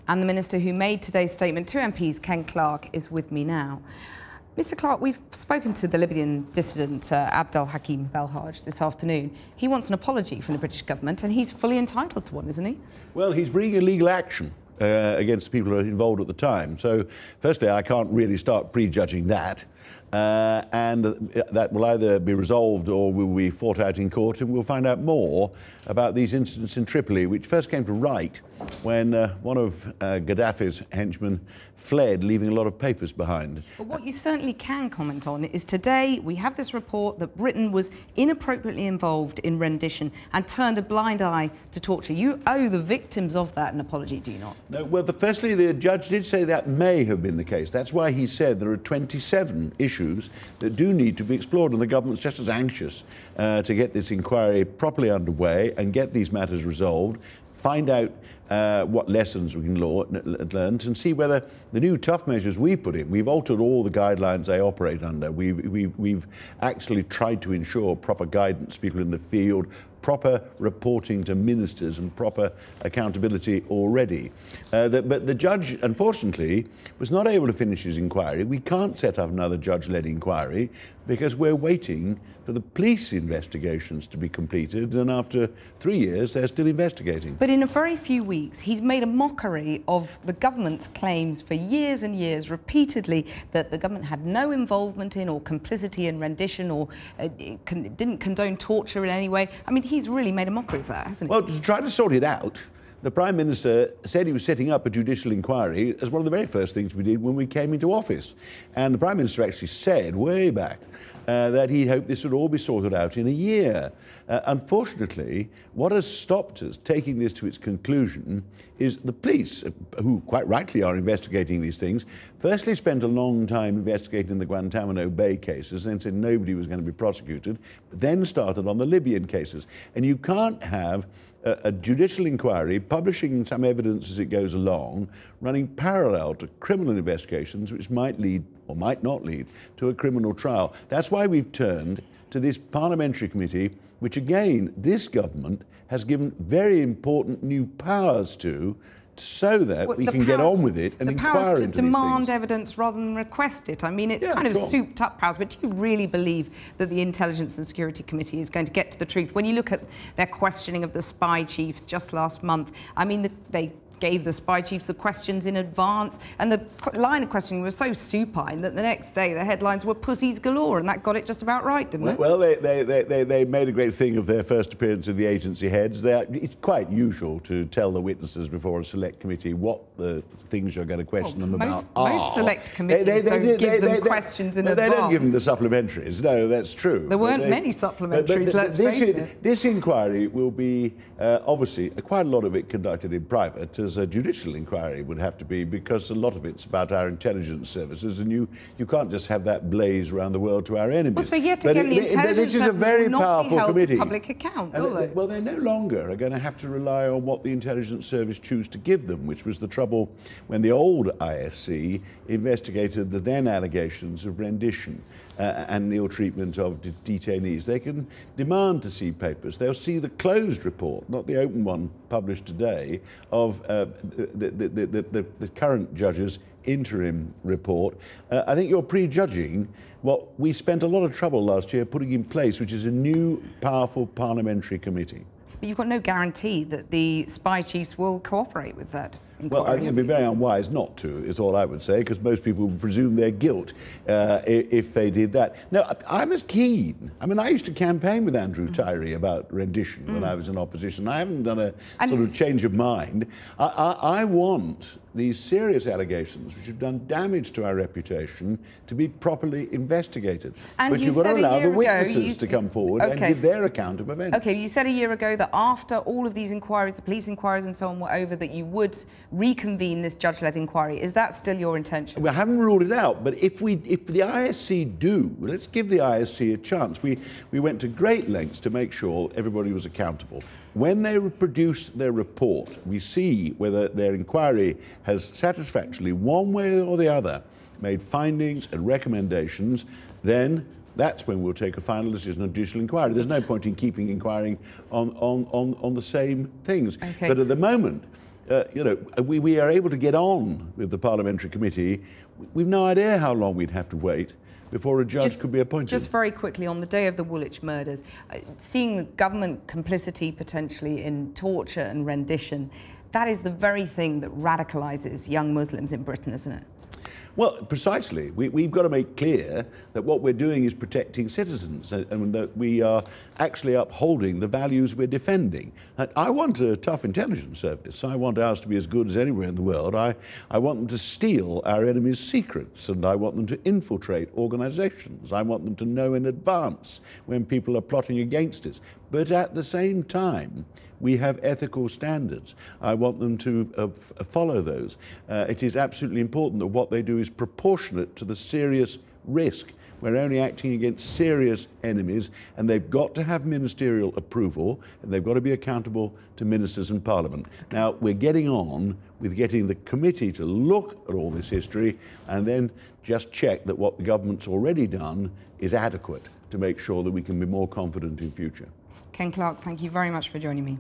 And the Minister who made today's statement to MPs, Ken Clarke, is with me now. Mr. Clarke, we've spoken to the Libyan dissident Abdel Hakim Belhaj this afternoon. He wants an apology from the British government, and he's fully entitled to one, isn't he? Well, he's bringing legal action against the people who are involved at the time. So, firstly, I can't really start prejudging that. And that will either be resolved or will be fought out in court, and we'll find out more about these incidents in Tripoli, which first came to light when one of Gaddafi's henchmen fled, leaving a lot of papers behind. But what you certainly can comment on is today we have this report that Britain was inappropriately involved in rendition and turned a blind eye to torture. You owe the victims of that an apology, do you not? No, well, firstly, the judge did say that may have been the case. That's why he said there are 27 issues that do need to be explored, and the government's just as anxious to get this inquiry properly underway and get these matters resolved, find out what lessons we can learn, and see whether the new tough measures we put in, we've altered all the guidelines they operate under. We've actually tried to ensure proper guidance to people in the field, proper reporting to ministers and proper accountability already. But the judge, unfortunately, was not able to finish his inquiry. We can't set up another judge-led inquiry because we're waiting for the police investigations to be completed, and after 3 years, they're still investigating. But in a very few weeks, he's made a mockery of the government's claims for years and years, repeatedly, that the government had no involvement in or complicity in rendition or didn't condone torture in any way. I mean, he's really made a mockery of that, hasn't he? Well, to try to sort it out, the Prime Minister said he was setting up a judicial inquiry as one of the very first things we did when we came into office. And the Prime Minister actually said way back that he hoped this would all be sorted out in a year. Unfortunately, what has stopped us taking this to its conclusion is the police, who quite rightly are investigating these things, firstly spent a long time investigating the Guantanamo Bay cases, then said nobody was going to be prosecuted, then started on the Libyan cases. And you can't have a judicial inquiry, publishing some evidence as it goes along, running parallel to criminal investigations which might lead or might not lead to a criminal trial. That's why we've turned to this parliamentary committee, which again, this government has given very important new powers to, so that we can get on with it and inquire into these things. The powers to demand evidence rather than request it. I mean, it's kind of souped up powers, but do you really believe that the Intelligence and Security Committee is going to get to the truth? When you look at their questioning of the spy chiefs just last month, I mean, they gave the spy chiefs the questions in advance, and the line of questioning was so supine that the next day the headlines were pussies galore, and that got it just about right, didn't it? Well, they made a great thing of their first appearance of the agency heads. It's quite usual to tell the witnesses before a select committee what the things you're going to question them about are. Most select committees don't give them questions in advance. They don't give them the supplementaries. No, that's true. There weren't many supplementaries, let's face it. This inquiry will be, obviously, quite a lot of it conducted in private, as a judicial inquiry would have to be, because a lot of it's about our intelligence services, and you can't just have that blaze around the world to our enemies. Well, so yet again, the intelligence services will not be held to public account, will they? Well, they no longer are going to have to rely on what the intelligence service choose to give them, which was the trouble when the old ISC investigated the then allegations of rendition and ill treatment of detainees. They can demand to see papers. They'll see the closed report, not the open one published today, of the current judge's interim report. I think you're prejudging what we spent a lot of trouble last year putting in place, which is a new, powerful parliamentary committee. But you've got no guarantee that the spy chiefs will cooperate with that inquiry. Well, I think it'd be very unwise not to, is all I would say, because most people would presume their guilt if they did that. Now, I'm as keen. I mean, I used to campaign with Andrew Tyree about rendition when I was in opposition. I haven't done a sort of change of mind. I want these serious allegations, which have done damage to our reputation, to be properly investigated. But you've got to allow the witnesses to come forward and give their account of events. OK, you said a year ago that after all of these inquiries, the police inquiries and so on were over, that you would reconvene this judge-led inquiry. Is that still your intention? We haven't ruled it out, but if the ISC do, let's give the ISC a chance. We went to great lengths to make sure everybody was accountable. When they produce their report, we see whether their inquiry has satisfactorily, one way or the other, made findings and recommendations, then that's when we'll take a final decision on judicial inquiry. There's no point in keeping inquiring on the same things. But at the moment, we are able to get on with the Parliamentary Committee, we've no idea how long we'd have to wait before a judge could be appointed. Just very quickly, on the day of the Woolwich murders, seeing the government complicity potentially in torture and rendition, that is the very thing that radicalises young Muslims in Britain, isn't it? Well, precisely. We've got to make clear that what we're doing is protecting citizens and that we are actually upholding the values we're defending. I want a tough intelligence service. I want ours to be as good as anywhere in the world. I want them to steal our enemies' secrets, and I want them to infiltrate organisations. I want them to know in advance when people are plotting against us. But at the same time, we have ethical standards. I want them to follow those. It is absolutely important that what they do is proportionate to the serious risk. We're only acting against serious enemies, and they've got to have ministerial approval, and they've got to be accountable to ministers and Parliament. Now, we're getting on with getting the committee to look at all this history and then just check that what the government's already done is adequate to make sure that we can be more confident in future. Ken Clarke, thank you very much for joining me.